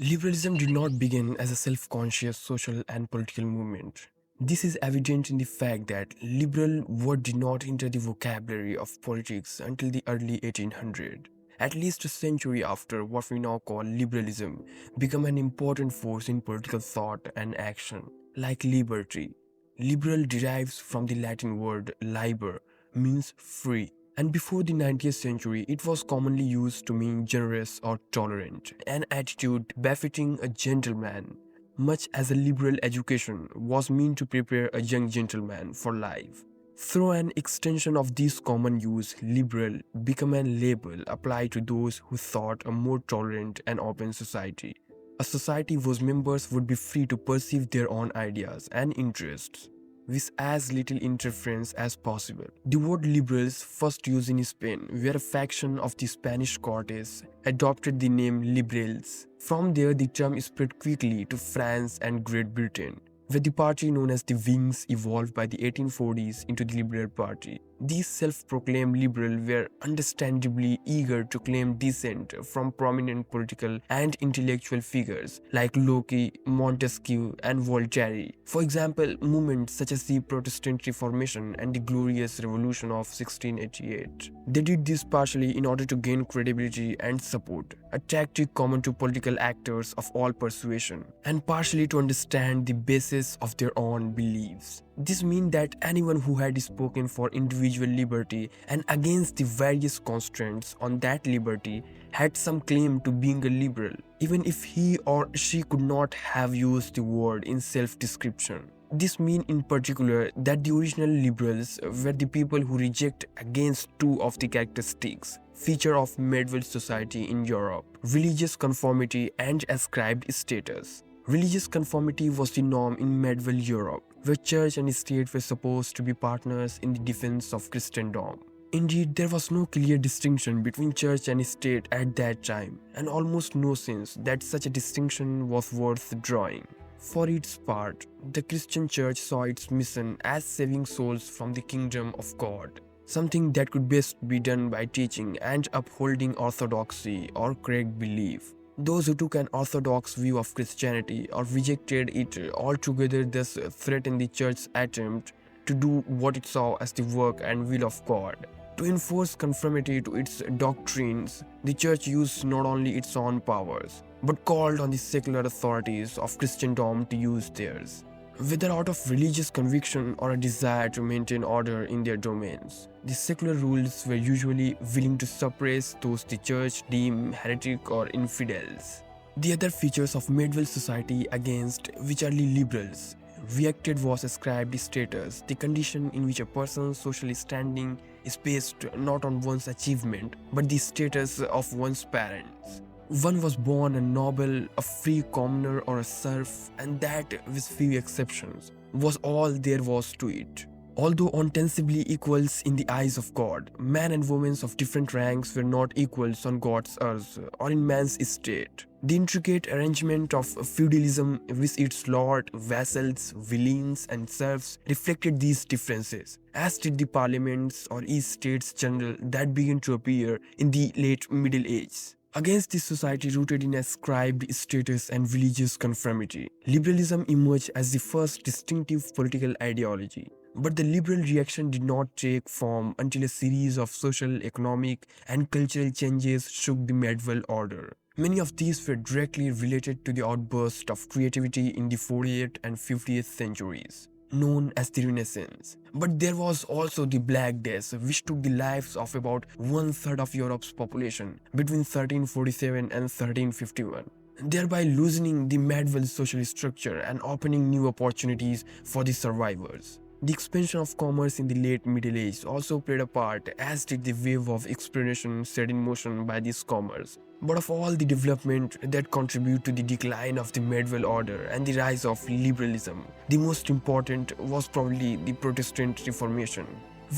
Liberalism did not begin as a self-conscious social and political movement. This is evident in the fact that liberal word did not enter the vocabulary of politics until the early 1800s. At least a century after what we now call liberalism became an important force in political thought and action. Like liberty, liberal derives from the Latin word liber, means free. And before the 19th century, it was commonly used to mean generous or tolerant, an attitude befitting a gentleman, much as a liberal education was meant to prepare a young gentleman for life. Through an extension of this common use, liberal became a label applied to those who thought a more tolerant and open society. A society whose members would be free to perceive their own ideas and interests with as little interference as possible. The word liberals, first used in Spain, where a faction of the Spanish Cortes adopted the name liberals. From there, the term spread quickly to France and Great Britain, where the party known as the Wings evolved by the 1840s into the Liberal Party. These self-proclaimed liberals were understandably eager to claim descent from prominent political and intellectual figures like Locke, Montesquieu, and Voltaire. For example, movements such as the Protestant Reformation and the Glorious Revolution of 1688. They did this partially in order to gain credibility and support, a tactic common to political actors of all persuasion, and partially to understand the basis of their own beliefs. This meant that anyone who had spoken for individual liberty and against the various constraints on that liberty had some claim to being a liberal, even if he or she could not have used the word in self-description. This means in particular that the original liberals were the people who reject against two of the characteristics feature of medieval society in Europe: religious conformity and ascribed status. Religious conformity was the norm in medieval Europe, where church and state were supposed to be partners in the defense of Christendom. Indeed, there was no clear distinction between church and state at that time, and almost no sense that such a distinction was worth drawing. For its part, the Christian church saw its mission as saving souls from the kingdom of God, something that could best be done by teaching and upholding orthodoxy or correct belief. Those who took an orthodox view of Christianity or rejected it altogether thus threatened the church's attempt to do what it saw as the work and will of God. To enforce conformity to its doctrines, the church used not only its own powers, but called on the secular authorities of Christendom to use theirs, whether out of religious conviction or a desire to maintain order in their domains. The secular rulers were usually willing to suppress those the church deemed heretic or infidels. The other features of medieval society against which early liberals reacted was ascribed status, the condition in which a person's social standing is based not on one's achievement, but the status of one's parents. One was born a noble, a free commoner, or a serf, and that, with few exceptions, was all there was to it. Although ostensibly equals in the eyes of God, men and women of different ranks were not equals on God's earth or in man's estate. The intricate arrangement of feudalism with its lord, vassals, villeins, and serfs reflected these differences, as did the parliaments or estates general that began to appear in the late Middle Ages. Against this society rooted in ascribed status and religious conformity, liberalism emerged as the first distinctive political ideology. But the liberal reaction did not take form until a series of social, economic, and cultural changes shook the medieval order. Many of these were directly related to the outburst of creativity in the 40th and 50th centuries, known as the Renaissance. But there was also the Black Death, which took the lives of about one-third of Europe's population between 1347 and 1351, thereby loosening the medieval social structure and opening new opportunities for the survivors. The expansion of commerce in the late Middle Ages also played a part, as did the wave of exploration set in motion by this commerce. But of all the development that contribute to the decline of the medieval order and the rise of liberalism, the most important was probably the Protestant Reformation.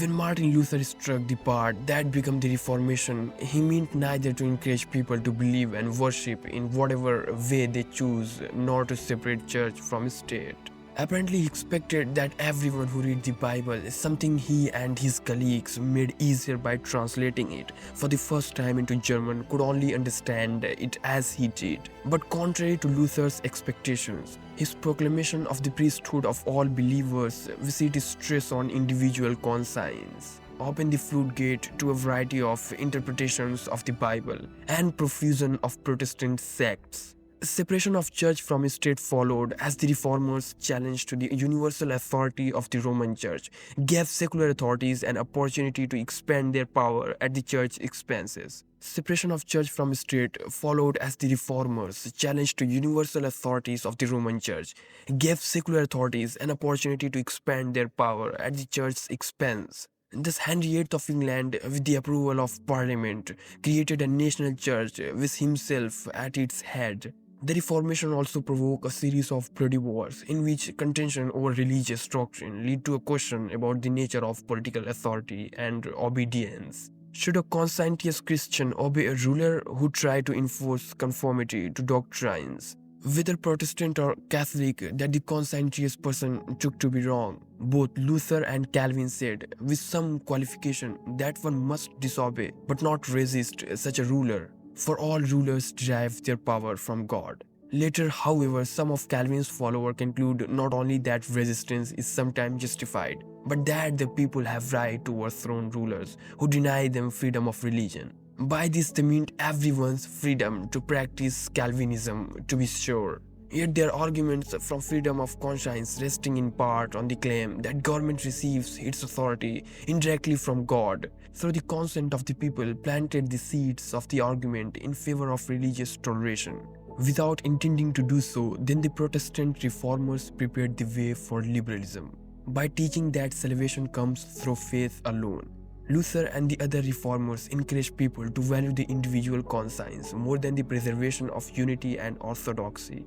When Martin Luther struck the part that became the Reformation, he meant neither to encourage people to believe and worship in whatever way they choose, nor to separate church from state. Apparently, he expected that everyone who read the Bible, something he and his colleagues made easier by translating it for the first time into German, could only understand it as he did. But contrary to Luther's expectations, his proclamation of the priesthood of all believers visited stress on individual conscience, opened the floodgate to a variety of interpretations of the Bible and profusion of Protestant sects. Separation of church from state followed as the reformers' challenge to the universal authority of the Roman Church gave secular authorities an opportunity to expand their power at the church's expenses. Separation of church from state followed as the reformers' challenge to universal authorities of the Roman Church gave secular authorities an opportunity to expand their power at the church's expense. Thus, Henry VIII of England, with the approval of Parliament, created a national church with himself at its head. The Reformation also provoked a series of bloody wars in which contention over religious doctrine led to a question about the nature of political authority and obedience. Should a conscientious Christian obey a ruler who tried to enforce conformity to doctrines, whether Protestant or Catholic, that the conscientious person took to be wrong? Both Luther and Calvin said, with some qualification, that one must disobey but not resist such a ruler, for all rulers derive their power from God. Later, however, some of Calvin's followers conclude not only that resistance is sometimes justified, but that the people have right to overthrow rulers who deny them freedom of religion. By this they meant everyone's freedom to practice Calvinism, to be sure. Yet their arguments from freedom of conscience resting in part on the claim that government receives its authority indirectly from God through the consent of the people planted the seeds of the argument in favor of religious toleration. Without intending to do so, then the Protestant reformers prepared the way for liberalism by teaching that salvation comes through faith alone. Luther and the other reformers encouraged people to value the individual conscience more than the preservation of unity and orthodoxy.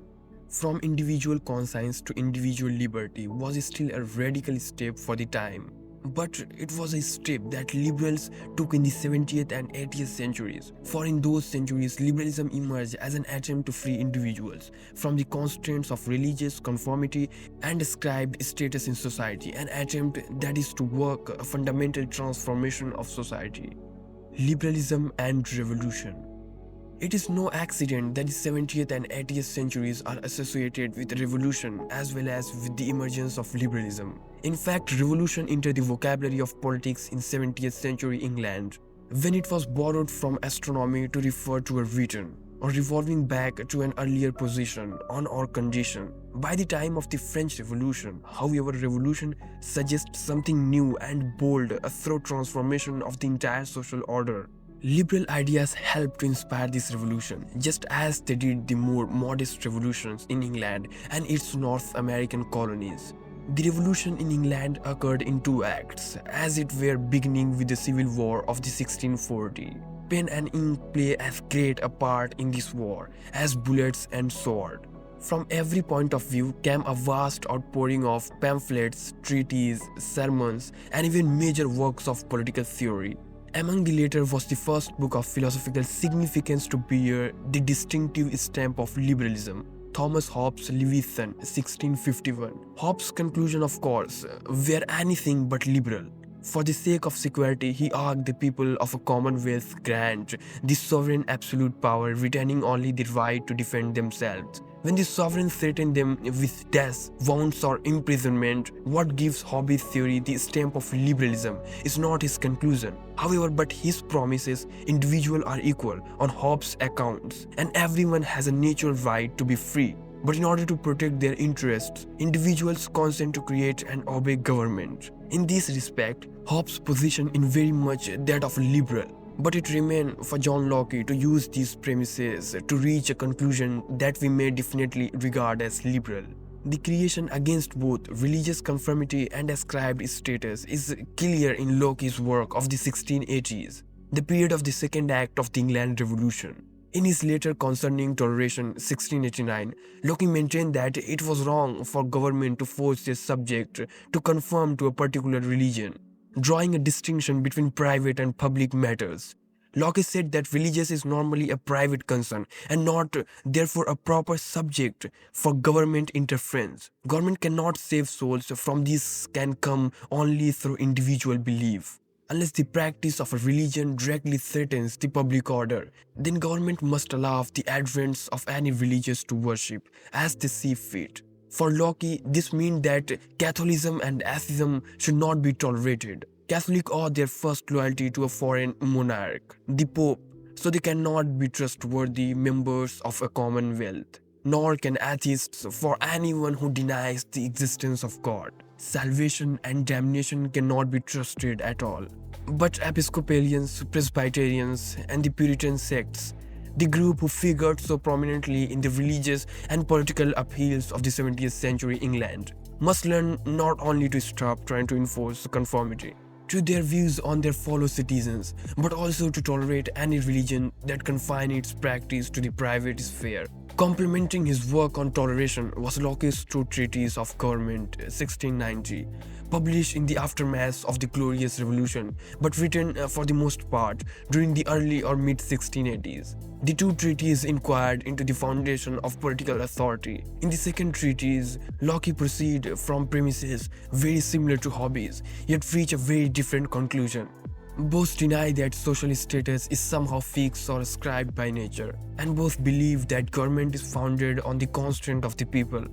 From individual conscience to individual liberty was still a radical step for the time, but it was a step that liberals took in the 70th and 80th centuries, for in those centuries liberalism emerged as an attempt to free individuals from the constraints of religious conformity and ascribed status in society, an attempt that is to work a fundamental transformation of society. Liberalism and Revolution. It is no accident that the 70th and 80th centuries are associated with revolution as well as with the emergence of liberalism. In fact, revolution entered the vocabulary of politics in 17th century England, when it was borrowed from astronomy to refer to a return or revolving back to an earlier position on or condition. By the time of the French Revolution, however, revolution suggests something new and bold, a thorough transformation of the entire social order. Liberal ideas helped to inspire this revolution, just as they did the more modest revolutions in England and its North American colonies. The revolution in England occurred in two acts, as it were, beginning with the Civil War of the 1640. Pen and ink play as great a part in this war as bullets and sword. From every point of view came a vast outpouring of pamphlets, treatises, sermons, and even major works of political theory. Among the latter was the first book of philosophical significance to bear the distinctive stamp of liberalism, Thomas Hobbes' Leviathan, 1651. Hobbes' conclusion, of course, were anything but liberal. For the sake of security, he urged the people of a commonwealth grant the sovereign absolute power, retaining only the right to defend themselves. When the sovereign threatened them with death, wounds, or imprisonment, what gives Hobbes' theory the stamp of liberalism is not his conclusion, however, but his promises. Individuals are equal on Hobbes' accounts, and everyone has a natural right to be free. But in order to protect their interests, individuals consent to create and obey government. In this respect, Hobbes' position is very much that of a liberal. But it remained for John Locke to use these premises to reach a conclusion that we may definitely regard as liberal. The creation against both religious conformity and ascribed status is clear in Locke's work of the 1680s, the period of the second act of the England Revolution. In his letter concerning toleration, 1689, Locke maintained that it was wrong for government to force their subject to conform to a particular religion, drawing a distinction between private and public matters. Locke said that religion is normally a private concern and not therefore a proper subject for government interference. Government cannot save souls from this can come only through individual belief. Unless the practice of a religion directly threatens the public order, then government must allow the adherents of any religious to worship as they see fit. For Locke, this means that Catholicism and atheism should not be tolerated. Catholics owe their first loyalty to a foreign monarch, the Pope, so they cannot be trustworthy members of a commonwealth. Nor can atheists for anyone who denies the existence of God. Salvation and damnation cannot be trusted at all. But Episcopalians, Presbyterians, and the Puritan sects, the group who figured so prominently in the religious and political upheavals of the 17th century England, must learn not only to stop trying to enforce conformity to their views on their fellow citizens, but also to tolerate any religion that confine its practice to the private sphere. Complementing his work on toleration was Locke's true treatise of government, 1690, published in the aftermath of the Glorious Revolution, but written for the most part during the early or mid-1680s. The two treatises inquired into the foundation of political authority. In the second treatise, Locke proceeds from premises very similar to Hobbes, yet reach a very different conclusion. Both deny that social status is somehow fixed or ascribed by nature, and both believe that government is founded on the constant of the people.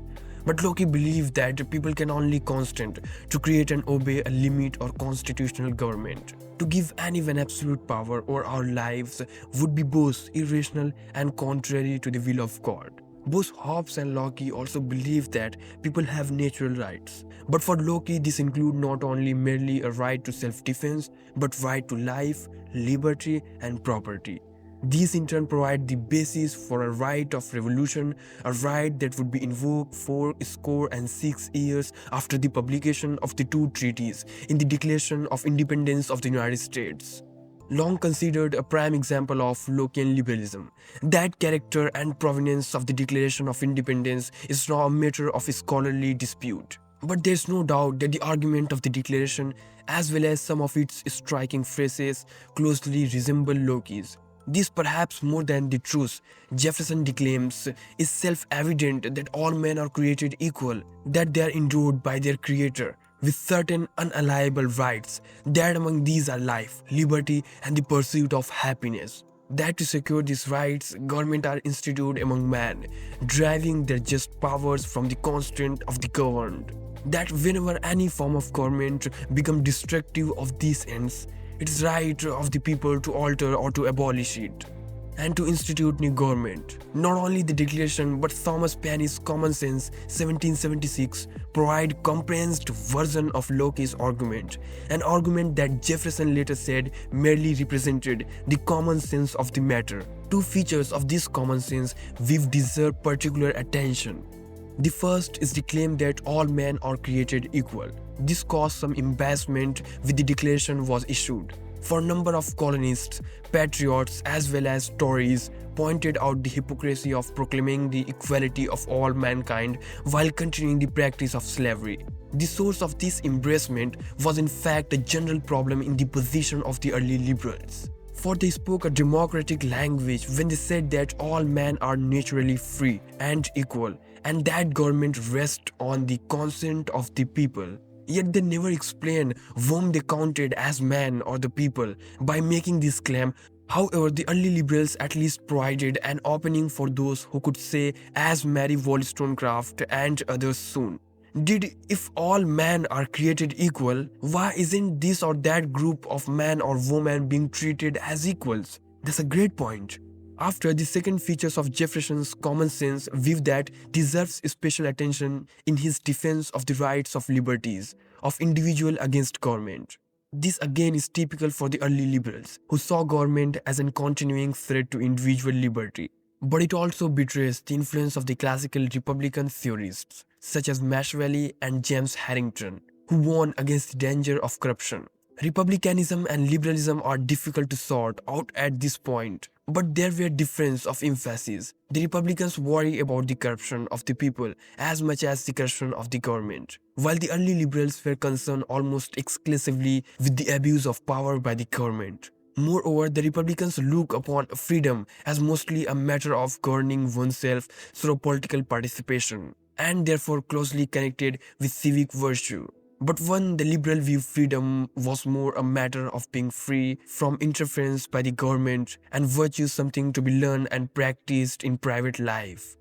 But Locke believed that people can only constant to create and obey a limit or constitutional government. To give anyone absolute power over our lives would be both irrational and contrary to the will of God. Both Hobbes and Locke also believed that people have natural rights. But for Locke, this includes not only merely a right to self-defense, but right to life, liberty, and property. These in turn provide the basis for a right of revolution, a right that would be invoked 46 years after the publication of the two treaties in the Declaration of Independence of the United States. Long considered a prime example of Lockean liberalism, that character and provenance of the Declaration of Independence is now a matter of scholarly dispute. But there's no doubt that the argument of the Declaration, as well as some of its striking phrases, closely resemble Locke's. This, perhaps more than the truth Jefferson declaims, is self-evident that all men are created equal, that they are endowed by their Creator with certain unalienable rights, that among these are life, liberty, and the pursuit of happiness. That to secure these rights, government are instituted among men, driving their just powers from the constant of the governed. That whenever any form of government becomes destructive of these ends, it is right of the people to alter or to abolish it, and to institute new government. Not only the Declaration, but Thomas Paine's Common Sense, 1776, provide comprehensive version of Locke's argument, an argument that Jefferson later said merely represented the common sense of the matter. Two features of this common sense we've deserve particular attention. The first is the claim that all men are created equal. This caused some embarrassment when the declaration was issued. For a number of colonists, patriots as well as Tories pointed out the hypocrisy of proclaiming the equality of all mankind while continuing the practice of slavery. The source of this embarrassment was in fact a general problem in the position of the early liberals. For they spoke a democratic language when they said that all men are naturally free and equal, and that government rests on the consent of the people. Yet they never explained whom they counted as man or the people by making this claim. However, the early liberals at least provided an opening for those who could say, as Mary Wollstonecraft and others soon did, if all men are created equal, why isn't this or that group of man or woman being treated as equals? That's a great point. After the second features of Jefferson's common sense view that deserves special attention in his defense of the rights of liberties of individual against government. This again is typical for the early liberals, who saw government as a continuing threat to individual liberty. But it also betrays the influence of the classical Republican theorists, such as Machiavelli and James Harrington, who warned against the danger of corruption. Republicanism and liberalism are difficult to sort out at this point, but there were differences of emphasis. The Republicans worry about the corruption of the people as much as the corruption of the government, while the early liberals were concerned almost exclusively with the abuse of power by the government. Moreover, the Republicans look upon freedom as mostly a matter of governing oneself through political participation, and therefore closely connected with civic virtue. But when the liberal view freedom was more a matter of being free from interference by the government and virtue something to be learned and practiced in private life.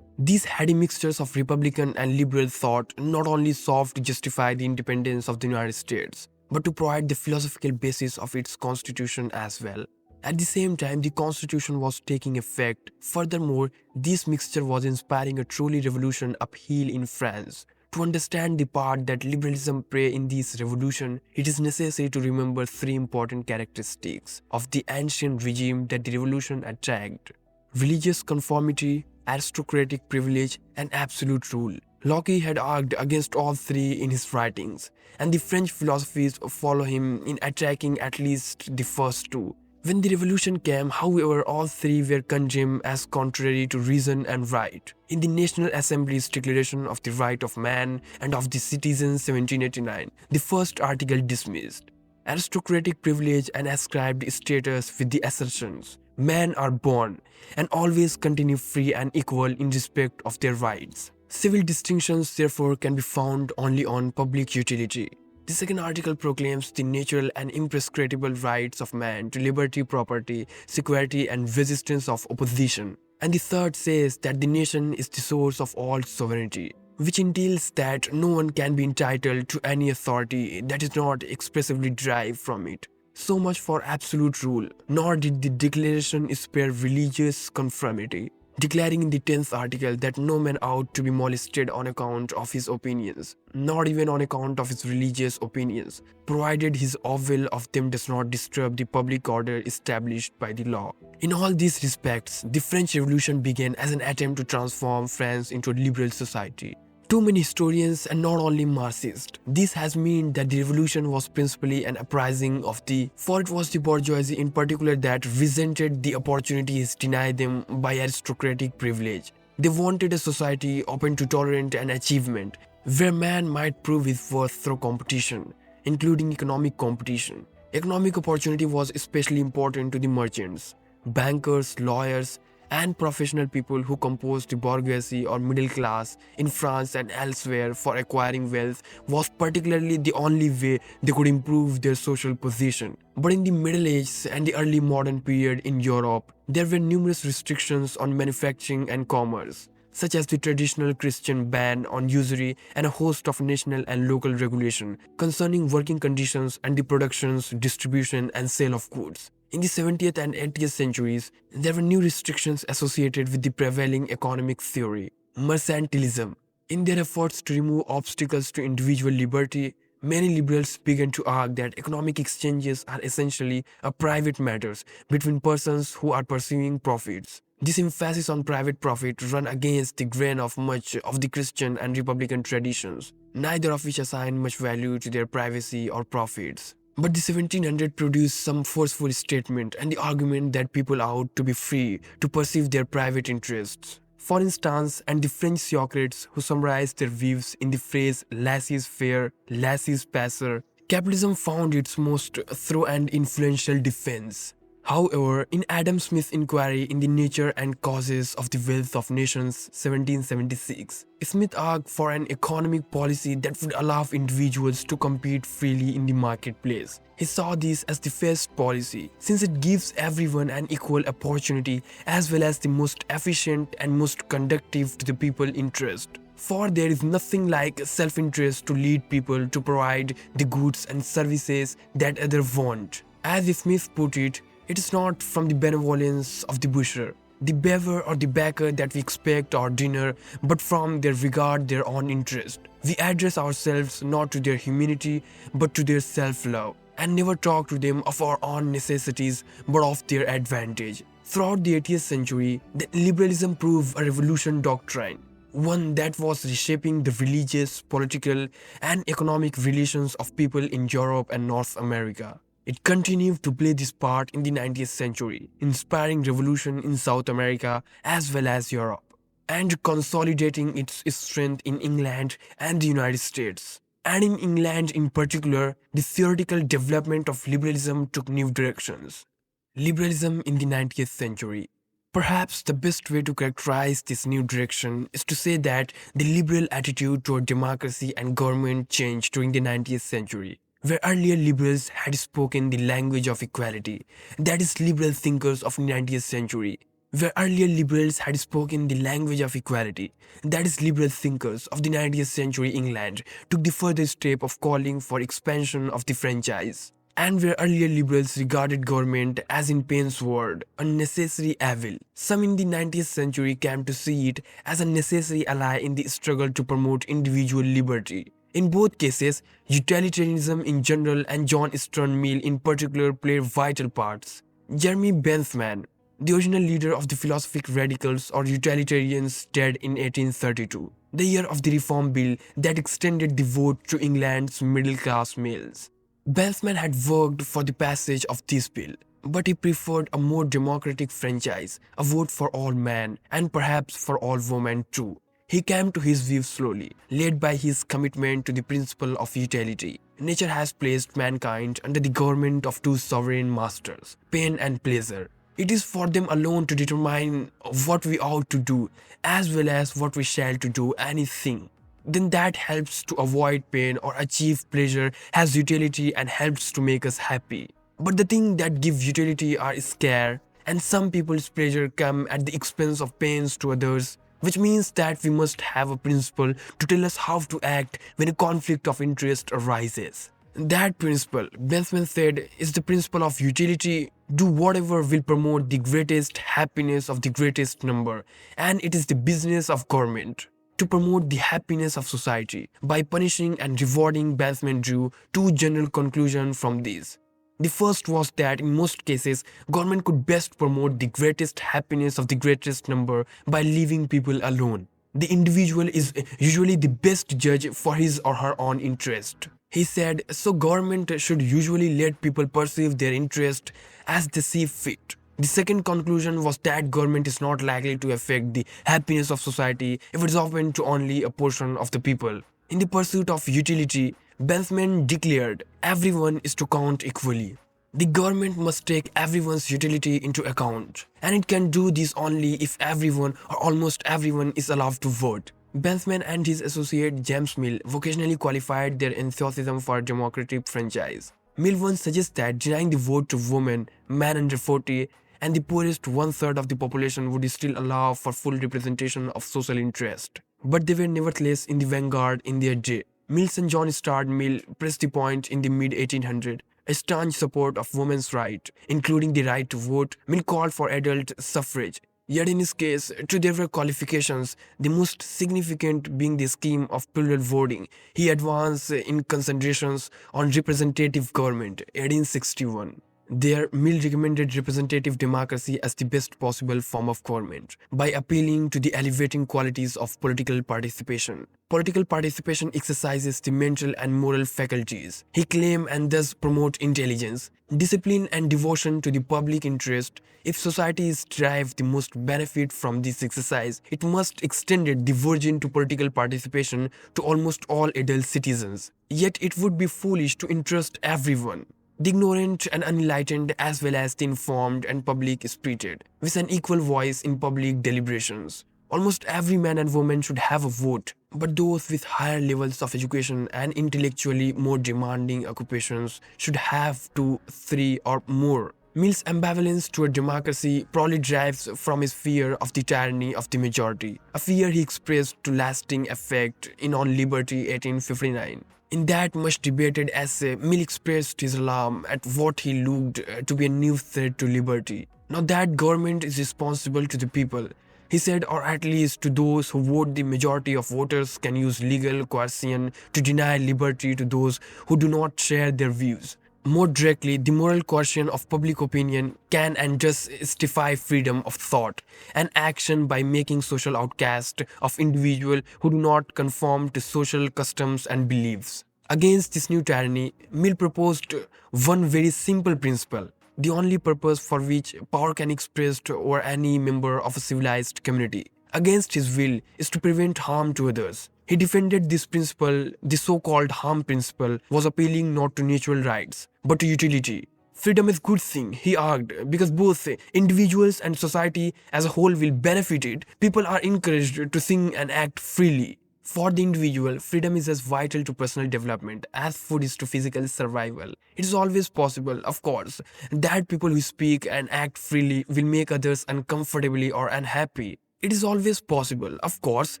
These heady mixtures of Republican and liberal thought not only sought to justify the independence of the United States, but to provide the philosophical basis of its constitution as well. At the same time, the constitution was taking effect. Furthermore, this mixture was inspiring a truly revolution uphill in France. To understand the part that liberalism played in this revolution, it is necessary to remember three important characteristics of the ancient regime that the revolution attacked: religious conformity, aristocratic privilege, and absolute rule. Locke had argued against all three in his writings, and the French philosophies follow him in attacking at least the first two. When the revolution came, however, all three were condemned as contrary to reason and right. In the National Assembly's Declaration of the Right of Man and of the Citizen 1789, the first article dismissed aristocratic privilege and ascribed status with the assertions: men are born and always continue free and equal in respect of their rights. Civil distinctions therefore can be found only on public utility. The second article proclaims the natural and imprescriptible rights of man to liberty, property, security, and resistance of opposition. And the third says that the nation is the source of all sovereignty, which entails that no one can be entitled to any authority that is not expressively derived from it. So much for absolute rule. Nor did the declaration spare religious conformity, declaring in the 10th article that no man ought to be molested on account of his opinions, not even on account of his religious opinions, provided his avowal of them does not disturb the public order established by the law. In all these respects, the French Revolution began as an attempt to transform France into a liberal society. Too many historians, and not only Marxists, this has meant that the revolution was principally an uprising of for it was the bourgeoisie in particular that resented the opportunities denied them by aristocratic privilege. They wanted a society open to tolerance and achievement, where man might prove his worth through competition, including economic competition. Economic opportunity was especially important to the merchants, bankers, lawyers, and professional people who composed the bourgeoisie or middle class in France and elsewhere. For acquiring wealth was particularly the only way they could improve their social position. But in the Middle Ages and the early modern period in Europe, there were numerous restrictions on manufacturing and commerce, such as the traditional Christian ban on usury and a host of national and local regulation concerning working conditions and the productions, distribution, and sale of goods. In the 17th and 18th centuries, there were new restrictions associated with the prevailing economic theory, mercantilism. In their efforts to remove obstacles to individual liberty, many liberals began to argue that economic exchanges are essentially private matters between persons who are pursuing profits. This emphasis on private profit ran against the grain of much of the Christian and Republican traditions, neither of which assigned much value to their privacy or profits. But the 1700s produced some forceful statement and the argument that people ought to be free to pursue their private interests. For instance, and the French Socrates who summarized their views in the phrase laissez-faire, laissez-passer, capitalism found its most thorough and influential defense. However, in Adam Smith's inquiry in the Nature and Causes of the Wealth of Nations 1776, Smith argued for an economic policy that would allow individuals to compete freely in the marketplace. He saw this as the best policy, since it gives everyone an equal opportunity as well as the most efficient and most conducive to the people's interest. For there is nothing like self-interest to lead people to provide the goods and services that others want. As Smith put it, it is not from the benevolence of the butcher, the beaver or the baker that we expect our dinner, but from their regard their own interest. We address ourselves not to their humanity, but to their self-love, and never talk to them of our own necessities, but of their advantage. Throughout the 18th century, the liberalism proved a revolution doctrine, one that was reshaping the religious, political, and economic relations of people in Europe and North America. It continued to play this part in the 19th century, inspiring revolution in South America as well as Europe, and consolidating its strength in England and the United States. And in England in particular, the theoretical development of liberalism took new directions. Liberalism in the 19th century. Perhaps the best way to characterize this new direction is to say that the liberal attitude toward democracy and government changed during the 19th century. Where earlier liberals had spoken the language of equality, that is, liberal thinkers of the 19th century. Where earlier liberals had spoken the language of equality, that is, liberal thinkers of the 19th century England took the further step of calling for expansion of the franchise. And where earlier liberals regarded government as, in Paine's word, a necessary evil, some in the 19th century came to see it as a necessary ally in the struggle to promote individual liberty. In both cases, utilitarianism in general and John Stuart Mill in particular played vital parts. Jeremy Bentham, the original leader of the philosophic radicals or utilitarians, died in 1832, the year of the Reform Bill that extended the vote to England's middle-class males. Bentham had worked for the passage of this bill, but he preferred a more democratic franchise, a vote for all men, and perhaps for all women too. He came to his view slowly, led by his commitment to the principle of utility. Nature has placed mankind under the government of two sovereign masters, pain and pleasure. It is for them alone to determine what we ought to do, as well as what we shall to do anything. Then that helps to avoid pain or achieve pleasure, has utility and helps to make us happy. But the thing that gives utility are scare, and some people's pleasure come at the expense of pains to others, which means that we must have a principle to tell us how to act when a conflict of interest arises. That principle, Bentham said, is the principle of utility. Do whatever will promote the greatest happiness of the greatest number, and it is the business of government to promote the happiness of society. By punishing and rewarding, Bentham drew two general conclusions from this. The first was that in most cases, government could best promote the greatest happiness of the greatest number by leaving people alone. The individual is usually the best judge for his or her own interest. He said, so government should usually let people perceive their interest as they see fit. The second conclusion was that government is not likely to affect the happiness of society if it is open to only a portion of the people. In the pursuit of utility, Bentham declared, everyone is to count equally. The government must take everyone's utility into account, and it can do this only if everyone or almost everyone is allowed to vote. Bentham and his associate James Mill vocationally qualified their enthusiasm for a democratic franchise. Mill once suggests that denying the vote to women, men under 40, and the poorest one-third of the population would still allow for full representation of social interest. But they were nevertheless in the vanguard in their day. Mill's and John Stuart Mill pressed the point in the mid-1800s, a staunch support of women's rights, including the right to vote. Mill called for adult suffrage. Yet in his case, too, there were qualifications, the most significant being the scheme of plural voting. He advanced in considerations on representative government, 1861. There, Mill recommended representative democracy as the best possible form of government by appealing to the elevating qualities of political participation. Political participation exercises the mental and moral faculties, he claimed, and thus promote intelligence, discipline and devotion to the public interest. If societies derive the most benefit from this exercise, it must extend the virgin to political participation to almost all adult citizens. Yet it would be foolish to entrust everyone, the ignorant and unenlightened as well as the informed and public-spirited, with an equal voice in public deliberations. Almost every man and woman should have a vote, but those with higher levels of education and intellectually more demanding occupations should have 2, 3 or more. Mill's ambivalence toward democracy probably derives from his fear of the tyranny of the majority, a fear he expressed to lasting effect in On Liberty 1859. In that much debated essay, Mill expressed his alarm at what he looked to be a new threat to liberty. Now that government is responsible to the people, he said, or at least to those who vote, the majority of voters can use legal coercion to deny liberty to those who do not share their views. More directly, the moral coercion of public opinion can and does stify freedom of thought and action by making social outcasts of individuals who do not conform to social customs and beliefs. Against this new tyranny, Mill proposed one very simple principle, the only purpose for which power can be expressed over any member of a civilized community. against his will is to prevent harm to others. He defended this principle. The so-called harm principle was appealing not to natural rights, but to utility. Freedom is a good thing, he argued, because both individuals and society as a whole will benefit it. People are encouraged to think and act freely. For the individual, freedom is as vital to personal development as food is to physical survival. It is always possible, of course, that people who speak and act freely will make others uncomfortably or unhappy. It is always possible, of course,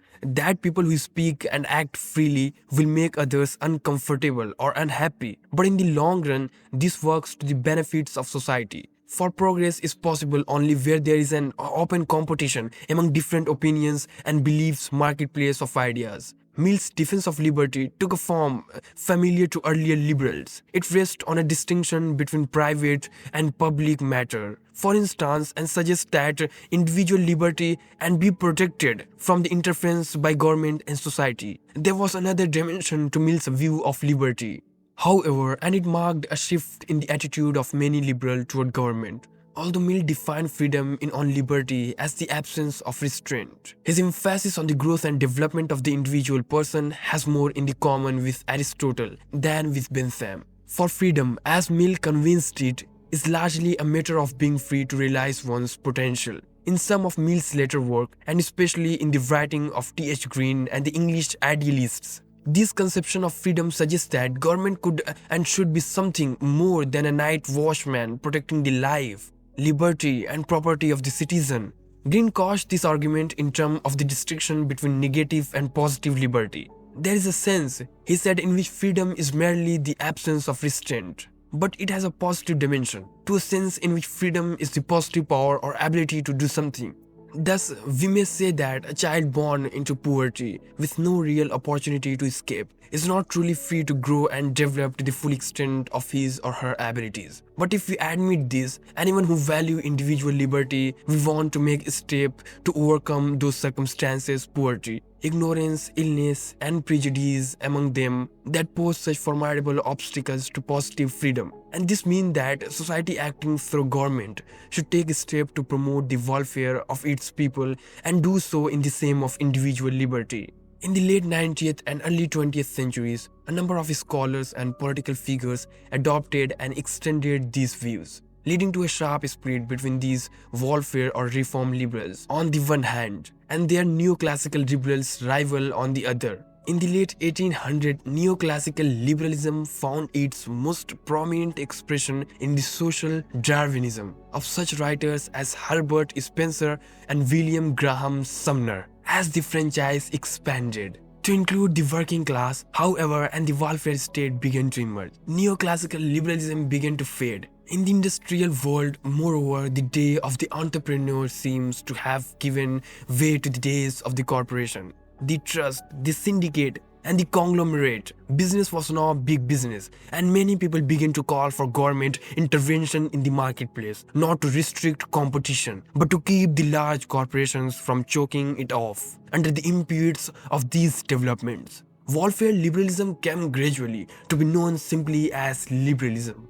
that people who speak and act freely will make others uncomfortable or unhappy. But in the long run, this works to the benefits of society. For progress is possible only where there is an open competition among different opinions and beliefs, marketplace of ideas. Mill's defense of liberty took a form familiar to earlier liberals. It rests on a distinction between private and public matter, for instance, and suggests that individual liberty and be protected from the interference by government and society. There was another dimension to Mill's view of liberty, however, and it marked a shift in the attitude of many liberals toward government. Although Mill defined freedom on liberty as the absence of restraint, his emphasis on the growth and development of the individual person has more in common with Aristotle than with Bentham. For freedom, as Mill convinced it, is largely a matter of being free to realize one's potential. In some of Mill's later work, and especially in the writing of T.H. Green and the English idealists, this conception of freedom suggests that government could and should be something more than a night watchman protecting the life, liberty and property of the citizen. Green couched this argument in terms of the distinction between negative and positive liberty. There is a sense, he said, in which freedom is merely the absence of restraint, but it has a positive dimension, to a sense in which freedom is the positive power or ability to do something. Thus, we may say that a child born into poverty with no real opportunity to escape is not truly free to grow and develop to the full extent of his or her abilities. But if we admit this, anyone who values individual liberty will want to make a step to overcome those circumstances, poverty, ignorance, illness, and prejudice among them that pose such formidable obstacles to positive freedom. And this means that society acting through government should take a step to promote the welfare of its people and do so in the name of individual liberty. In the late 19th and early 20th centuries, a number of scholars and political figures adopted and extended these views, leading to a sharp split between these welfare or reform liberals on the one hand and their neoclassical liberals rival on the other. In the late 1800s, neoclassical liberalism found its most prominent expression in the social Darwinism of such writers as Herbert Spencer and William Graham Sumner. As the franchise expanded to include the working class, however, and the welfare state began to emerge, neoclassical liberalism began to fade. In the industrial world, moreover, the day of the entrepreneur seems to have given way to the days of the corporation, the trust, the syndicate, and the conglomerate. Business was now big business, and many people began to call for government intervention in the marketplace, not to restrict competition, but to keep the large corporations from choking it off. Under the impetus of these developments, welfare liberalism came gradually to be known simply as liberalism.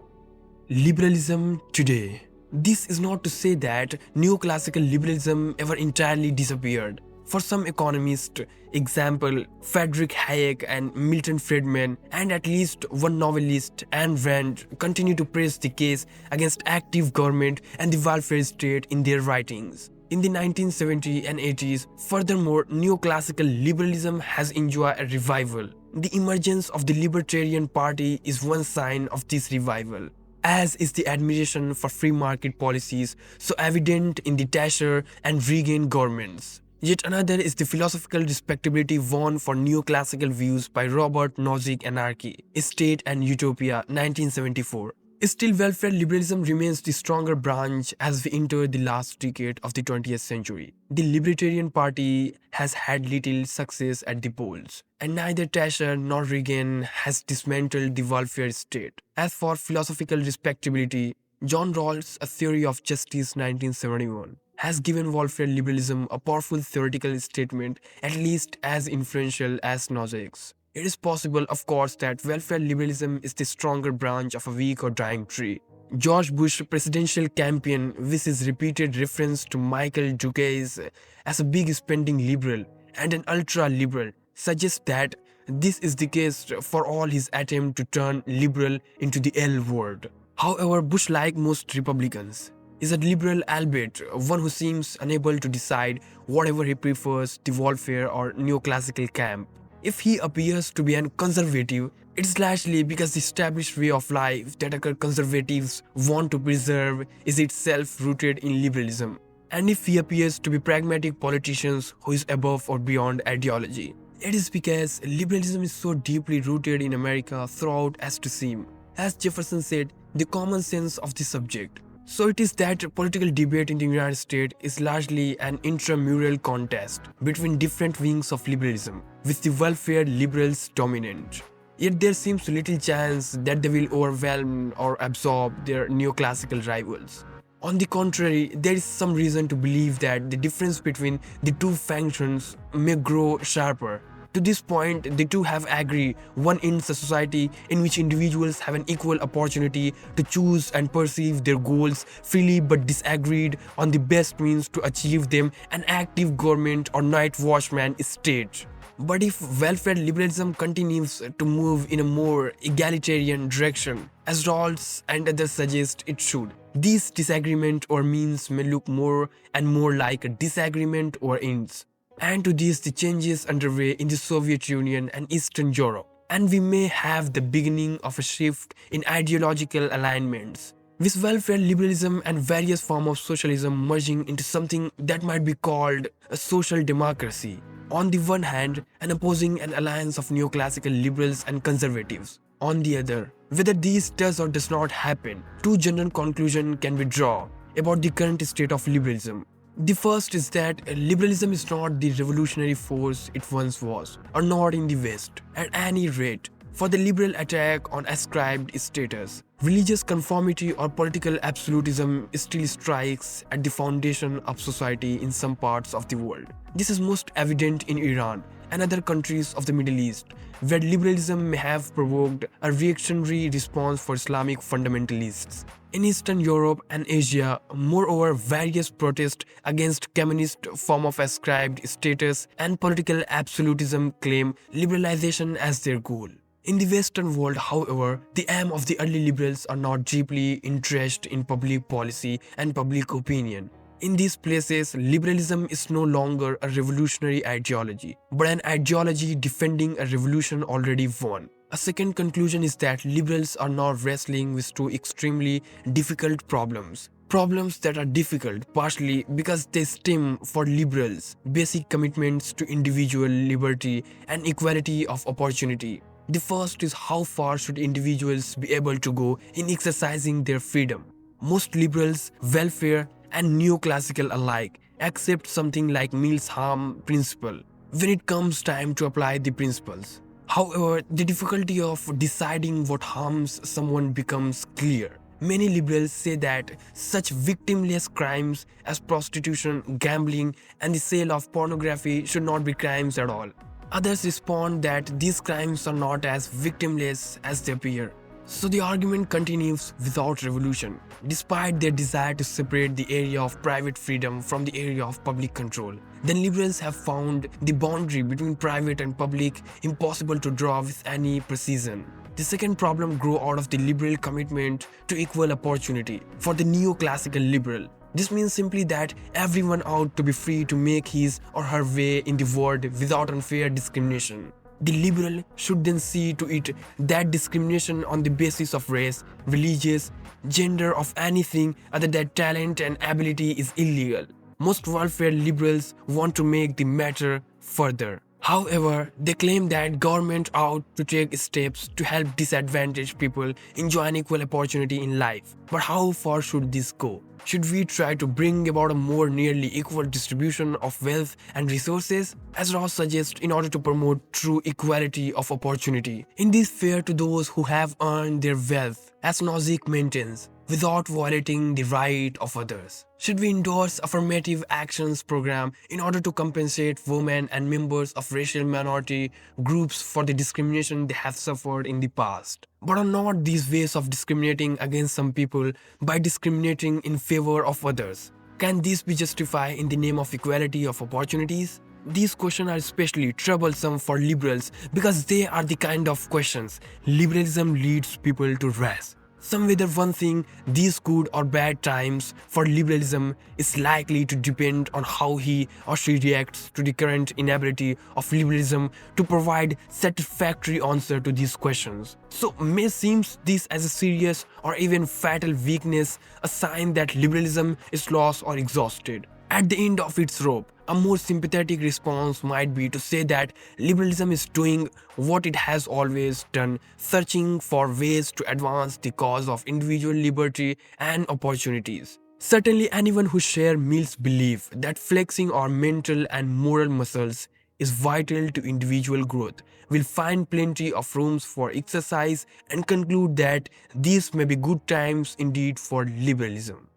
Liberalism today. This is not to say that neoclassical liberalism ever entirely disappeared. For some economists, example Friedrich Hayek and Milton Friedman, and at least one novelist, Ayn Rand, continue to press the case against active government and the welfare state in their writings. In the 1970s and 80s, furthermore, neoclassical liberalism has enjoyed a revival. The emergence of the Libertarian Party is one sign of this revival, as is the admiration for free market policies so evident in the Thatcher and Reagan governments. Yet another is the philosophical respectability won for neoclassical views by Robert Nozick, Anarchy, State and Utopia, 1974. Still, welfare liberalism remains the stronger branch as we enter the last decade of the 20th century. The Libertarian Party has had little success at the polls, and neither Thatcher nor Reagan has dismantled the welfare state. As for philosophical respectability, John Rawls' A Theory of Justice, 1971, has given welfare liberalism a powerful theoretical statement, at least as influential as Nozick's. It is possible, of course, that welfare liberalism is the stronger branch of a weak or dying tree. George Bush presidential campaign, with his repeated reference to Michael Dukes as a big spending liberal and an ultra-liberal, suggests that this is the case for all his attempt to turn liberal into the L word. However, Bush, like most Republicans, is a liberal, albeit one who seems unable to decide whatever he prefers, the welfare or neoclassical camp. If he appears to be a conservative, it's largely because the established way of life that conservatives want to preserve is itself rooted in liberalism. And if he appears to be pragmatic politicians who is above or beyond ideology, it is because liberalism is so deeply rooted in America throughout as to seem, as Jefferson said, the common sense of the subject. So it is that political debate in the United States is largely an intramural contest between different wings of liberalism, with the welfare liberals dominant. Yet there seems little chance that they will overwhelm or absorb their neoclassical rivals. On the contrary, there is some reason to believe that the difference between the two factions may grow sharper. To this point, the two have agreed one ends a society in which individuals have an equal opportunity to choose and perceive their goals freely, but disagreed on the best means to achieve them, an active government or night watchman state. But if welfare liberalism continues to move in a more egalitarian direction, as Rawls and others suggest it should, this disagreement or means may look more and more like a disagreement or ends. And to this, the changes underway in the Soviet Union and Eastern Europe, and we may have the beginning of a shift in ideological alignments, with welfare liberalism and various forms of socialism merging into something that might be called a social democracy. On the one hand, and opposing an alliance of neoclassical liberals and conservatives. On the other, whether this does or does not happen, two general conclusions can be drawn about the current state of liberalism. The first is that liberalism is not the revolutionary force it once was, or not in the West, at any rate, for the liberal attack on ascribed status. Religious conformity or political absolutism still strikes at the foundation of society in some parts of the world. This is most evident in Iran and other countries of the Middle East, where liberalism may have provoked a reactionary response for Islamic fundamentalists. In Eastern Europe and Asia, moreover, various protests against communist form of ascribed status and political absolutism claim liberalization as their goal. In the Western world, however, the aim of the early liberals are not deeply interested in public policy and public opinion. In these places, liberalism is no longer a revolutionary ideology, but an ideology defending a revolution already won. A second conclusion is that liberals are now wrestling with two extremely difficult problems. Problems that are difficult partially because they stem for liberals basic commitments to individual liberty and equality of opportunity. The first is how far should individuals be able to go in exercising their freedom. Most liberals, welfare, and neoclassical alike accept something like Mills-Harm principle when it comes time to apply the principles. However, the difficulty of deciding what harms someone becomes clear. Many liberals say that such victimless crimes as prostitution, gambling, and the sale of pornography should not be crimes at all. Others respond that these crimes are not as victimless as they appear. So the argument continues without revolution, despite their desire to separate the area of private freedom from the area of public control. Then liberals have found the boundary between private and public impossible to draw with any precision. The second problem grew out of the liberal commitment to equal opportunity for the neoclassical liberal. This means simply that everyone ought to be free to make his or her way in the world without unfair discrimination. The liberal should then see to it that discrimination on the basis of race, religious, gender, of anything other than talent and ability is illegal. Most welfare liberals want to make the matter further. However, they claim that government ought to take steps to help disadvantaged people enjoy an equal opportunity in life. But how far should this go? Should we try to bring about a more nearly equal distribution of wealth and resources, as Ross suggests, in order to promote true equality of opportunity? In this fair to those who have earned their wealth, as Nozick maintains, without violating the right of others? Should we endorse affirmative actions program in order to compensate women and members of racial minority groups for the discrimination they have suffered in the past? But are not these ways of discriminating against some people by discriminating in favor of others? Can this be justified in the name of equality of opportunities? These questions are especially troublesome for liberals because they are the kind of questions liberalism leads people to raise. Some whether one thing, these good or bad times for liberalism is likely to depend on how he or she reacts to the current inability of liberalism to provide satisfactory answer to these questions. So may seems this as a serious or even fatal weakness, a sign that liberalism is lost or exhausted. At the end of its rope, a more sympathetic response might be to say that liberalism is doing what it has always done, searching for ways to advance the cause of individual liberty and opportunities. Certainly, anyone who shares Mill's belief that flexing our mental and moral muscles is vital to individual growth will find plenty of rooms for exercise and conclude that these may be good times indeed for liberalism.